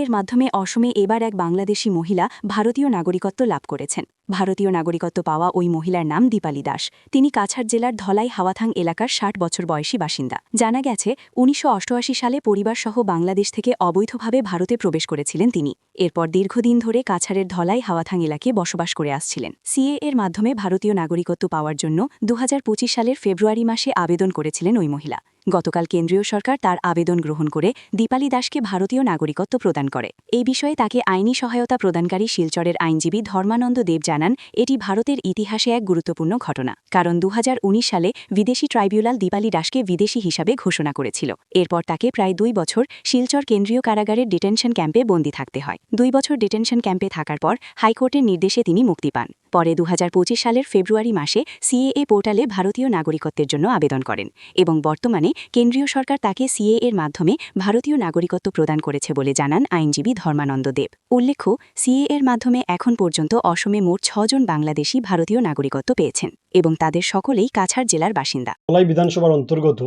এর মাধ্যমে অসমে এবার এক বাংলাদেশি মহিলা ভারতীয় নাগরিকত্ব লাভ করেছেন। ভারতীয় নাগরিকত্ব পাওয়া ওই মহিলার নাম দীপালি দাস। তিনি কাছাড় জেলার ধলাই হাওয়াথাং এলাকার ৬০ বছর বয়সী বাসিন্দা। জানা গেছে ১৯৮৮ সালে পরিবারসহ বাংলাদেশ থেকে অবৈধভাবে ভারতে প্রবেশ করেছিলেন তিনি। এরপর দীর্ঘদিন ধরে কাছাড়ের ধলাই হাওয়াথাং এলাকায় বসবাস করে আসছিলেন। সিএ এর মাধ্যমে ভারতীয় নাগরিকত্ব পাওয়ার জন্য ২০২৫ সালের ফেব্রুয়ারি মাসে আবেদন করেছিলেন ওই মহিলা। গতকাল কেন্দ্রীয় সরকার তার আবেদন গ্রহণ করে দীপালি দাসকে ভারতীয় নাগরিকত্ব প্রদান করে। এই বিষয়ে তাকে আইনি সহায়তা প্রদানকারী শিলচরের আইনজীবী ধর্মানন্দ দেব জানান, এটি ভারতের ইতিহাসে এক গুরুত্বপূর্ণ ঘটনা, কারণ ২০১৯ সালে বিদেশি ট্রাইব্যুনাল দীপালি দাসকে বিদেশি হিসাবে ঘোষণা করেছিল। এরপর তাকে প্রায় ২ বছর শিলচর কেন্দ্রীয় কারাগারের ডিটেনশন ক্যাম্পে বন্দী থাকতে হয়। ২ বছর ডিটেনশন ক্যাম্পে থাকার পর হাইকোর্টের নির্দেশে তিনি মুক্তি পান। পরে ২০২৫ সালের ফেব্রুয়ারি মাসে সিএএ পোর্টালে ভারতীয় নাগরিকত্বের জন্য আবেদন করেন এবং বর্তমানে কেন্দ্রীয় সরকার তাকে সিএএ এর মাধ্যমে ভারতীয় নাগরিকত্ব প্রদান করেছে বলে জানান আইনজীবী ধর্মানন্দ দেব। উল্লেখ্য, সিএএ এর মাধ্যমে এখন পর্যন্ত অসমে মোট ৬ জন বাংলাদেশি ভারতীয় নাগরিকত্ব পেয়েছেন এবং তাদের সকলেই কাছাড় জেলার বাসিন্দা। ধলাই বিধানসভার অন্তর্গত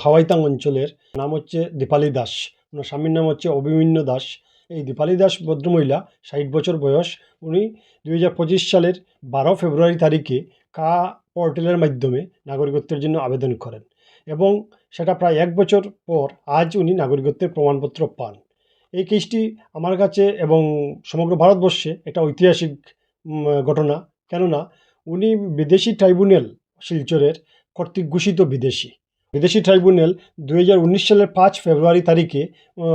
হাওয়াইতাং অঞ্চলের নাম হচ্ছে দীপালি দাস, ওনার স্বামীর নাম হচ্ছে অভিমন্যু দাস। এই দীপালি দাস ভদ্রমহিলা ৬০ বছর বয়স। উনি ২০২৫ সালের ১২ ফেব্রুয়ারি তারিখে কা পোর্টালের মাধ্যমে নাগরিকত্বের জন্য আবেদন করেন এবং সেটা প্রায় ১ বছর পর আজ উনি নাগরিকত্বের প্রমাণপত্র পান। এই কেসটি আমার কাছে এবং সমগ্র ভারতবর্ষে এটা ঐতিহাসিক ঘটনা, কেননা উনি বিদেশি ট্রাইব্যুনাল শিলচরের কর্তৃক ঘোষিত বিদেশি ট্রাইব্যুনাল ২০১৯ সালের ৫ ফেব্রুয়ারি তারিখে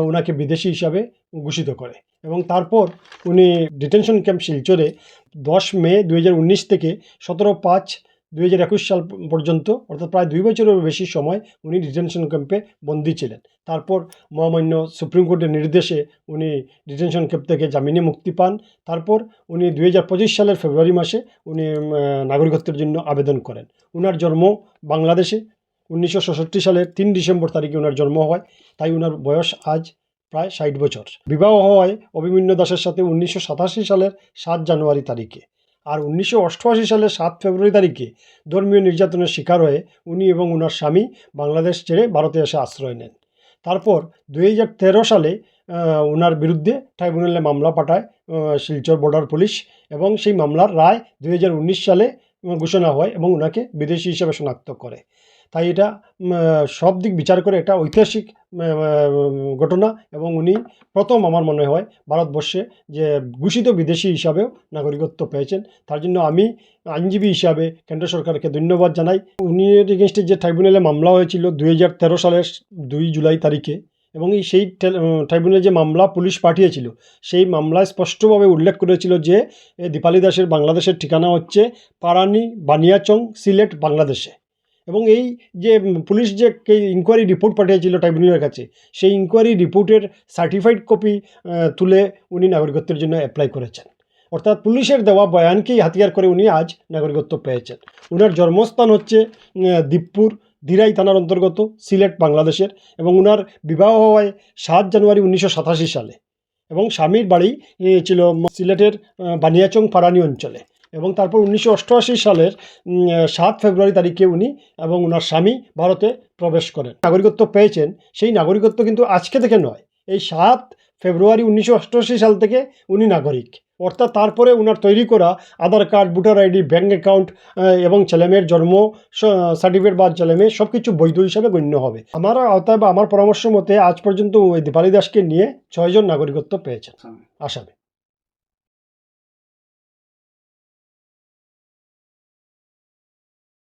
ওনাকে বিদেশি হিসাবে ঘোষিত করে এবং তারপর উনি ডিটেনশন ক্যাম্প শিলচরে ১০ মে ২০১৯ থেকে ১৭/৫/২০২১ সাল পর্যন্ত, অর্থাৎ প্রায় ২ বছরেরও বেশি সময় উনি ডিটেনশন ক্যাম্পে বন্দী ছিলেন। তারপর মহামান্য সুপ্রিম কোর্টের নির্দেশে উনি ডিটেনশন ক্যাম্প থেকে জামিনে মুক্তি পান। তারপর উনি ২০২৫ সালের ফেব্রুয়ারি মাসে উনি নাগরিকত্বের জন্য আবেদন করেন। ওনার জন্ম বাংলাদেশে ১৯৬৬ সালের ৩ ডিসেম্বর তারিখে ওনার জন্ম হয়, তাই ওনার বয়স আজ প্রায় ৬০ বছর। বিবাহ হয় অভিমন্যু দাসের সাথে ১৯৮৭ সালের ৭ জানুয়ারি তারিখে। আর ১৯৮৮ সালের ৭ ফেব্রুয়ারি তারিখে ধর্মীয় নির্যাতনের শিকার হয়ে উনি এবং ওনার স্বামী বাংলাদেশ ছেড়ে ভারতে এসে আশ্রয় নেন। তারপর ২০১৩ সালে ওনার বিরুদ্ধে ট্রাইব্যুনালে মামলা পাঠায় শিলচর বর্ডার পুলিশ এবং সেই মামলার রায় ২০১৯ সালে ঘোষণা হয় এবং ওনাকে বিদেশি হিসেবে শনাক্ত করে। তাই এটা সব দিক বিচার করে এটা ঐতিহাসিক ঘটনা এবং উনি প্রথম আমার মনে হয় ভারতবর্ষে যে ঘোষিত বিদেশি হিসাবেও নাগরিকত্ব পেয়েছেন। তার জন্য আমি আইনজীবী হিসাবে কেন্দ্র সরকারকে ধন্যবাদ জানাই। উনি এগেনস্টে যে ট্রাইব্যুনালে মামলা হয়েছিল ২০১৩ সালের ২ জুলাই তারিখে এবং সেই ট্রাইব্যুনালে যে মামলা পুলিশ পাঠিয়েছিল সেই মামলায় স্পষ্টভাবে উল্লেখ করেছিল যে দীপালি দাসের বাংলাদেশের ঠিকানা হচ্ছে পারানি বানিয়াচং, সিলেট, বাংলাদেশে। এবং এই যে পুলিশ যে ইনকোয়ারি রিপোর্ট পাঠিয়েছিল ট্রাইব্যুনালের কাছে, সেই ইনকোয়ারি রিপোর্টের সার্টিফাইড কপি তুলে উনি নাগরিকত্বের জন্য অ্যাপ্লাই করেছেন। অর্থাৎ পুলিশের দেওয়া বয়ানকেই হাতিয়ার করে উনি আজ নাগরিকত্ব পেয়েছেন। ওনার জন্মস্থান হচ্ছে দিবপুর, দিরাই থানার অন্তর্গত, সিলেট, বাংলাদেশের এবং ওনার বিবাহ হয় ৭ জানুয়ারি ১৯৮৭ সালে এবং স্বামীর বাড়ি ছিল সিলেটের বানিয়াচং পারানি অঞ্চলে এবং তারপর ১৯৮৮ সালের ৭ ফেব্রুয়ারি তারিখে উনি এবং ওনার স্বামী ভারতে প্রবেশ করেন। নাগরিকত্ব পেয়েছেন, সেই নাগরিকত্ব কিন্তু আজকে থেকে নয়, এই ৭ ফেব্রুয়ারি ১৯৮৮ সাল থেকে উনি নাগরিক। অর্থাৎ তারপরে ওনার তৈরি করা Aadhaar card, voter ID, bank account এবং ছেলেমেয়ের জন্ম সার্টিফিকেট বা ছেলেমেয়ে সব কিছু বৈধ হিসাবে গণ্য হবে। আমার আওতায় বা আমার পরামর্শ মতে আজ পর্যন্ত ওই দীপালি দাসকে নিয়ে ৬ জন নাগরিকত্ব পেয়েছেন আসামে।